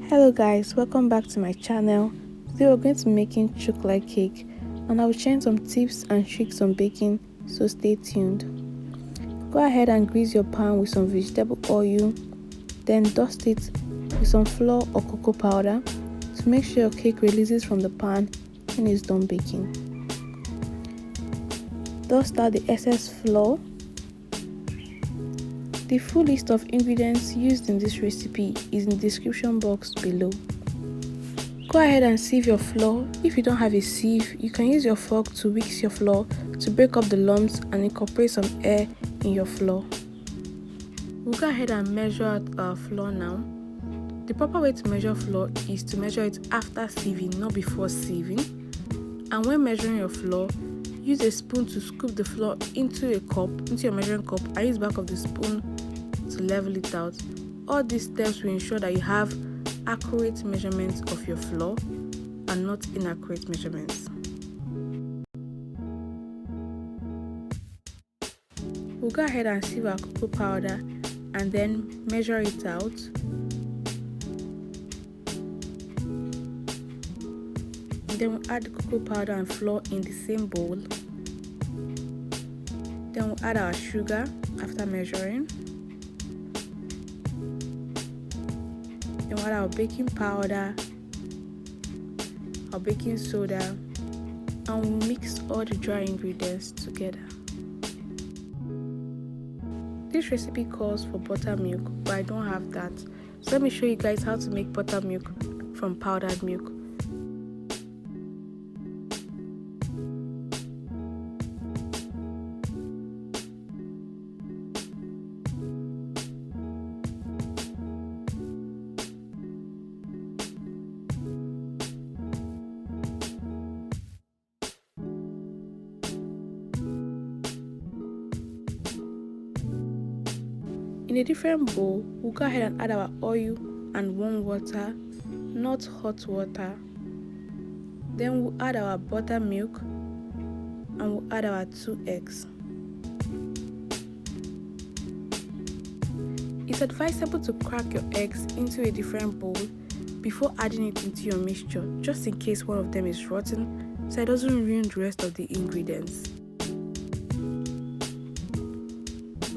Hello guys, welcome back to my channel. Today we're going to be making chocolate cake and I'll share some tips and tricks on baking, so stay tuned. Go ahead and grease your pan with some vegetable oil, then dust it with some flour or cocoa powder to make sure your cake releases from the pan when it's done baking. Dust out the excess flour. The full list of ingredients used in this recipe is in the description box below. Go ahead and sieve your flour. If you don't have a sieve, you can use your fork to whisk your flour to break up the lumps and incorporate some air in your flour. We'll go ahead and measure out our flour now. The proper way to measure flour is to measure it after sieving, not before sieving. And when measuring your flour, use a spoon to scoop the flour into your measuring cup, and use the back of the spoon to level it out. All these steps will ensure that you have accurate measurements of your flour and not inaccurate measurements. We'll go ahead and sieve our cocoa powder and then measure it out. Then we'll add the cocoa powder and flour in the same bowl. Then we'll add our sugar after measuring. Then we'll add our baking powder, our baking soda, and we'll mix all the dry ingredients together. This recipe calls for buttermilk, but I don't have that. So let me show you guys how to make buttermilk from powdered milk. In a different bowl, we'll go ahead and add our oil and warm water, not hot water. Then we'll add our buttermilk and we'll add our 2 eggs. It's advisable to crack your eggs into a different bowl before adding it into your mixture, just in case one of them is rotten, so it doesn't ruin the rest of the ingredients.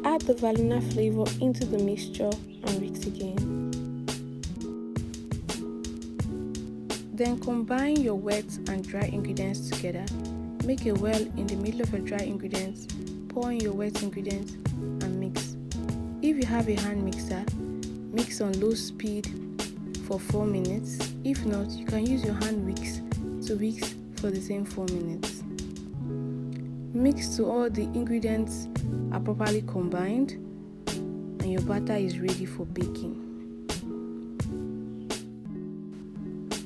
Add the vanilla flavor into the mixture and mix again. Then combine your wet and dry ingredients together. Make a well in the middle of your dry ingredients, pour in your wet ingredients and mix. If you have a hand mixer, mix on low speed for 4 minutes. If not, you can use your hand whisk to whisk for the same 4 minutes. Mix till all the ingredients are properly combined and your batter is ready for baking.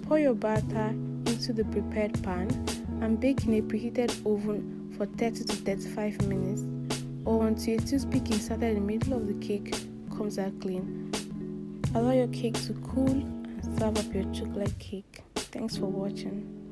Pour your batter into the prepared pan and bake in a preheated oven for 30 to 35 minutes or until a toothpick inserted in the middle of the cake comes out clean. Allow your cake to cool and serve up your chocolate cake. Thanks for watching.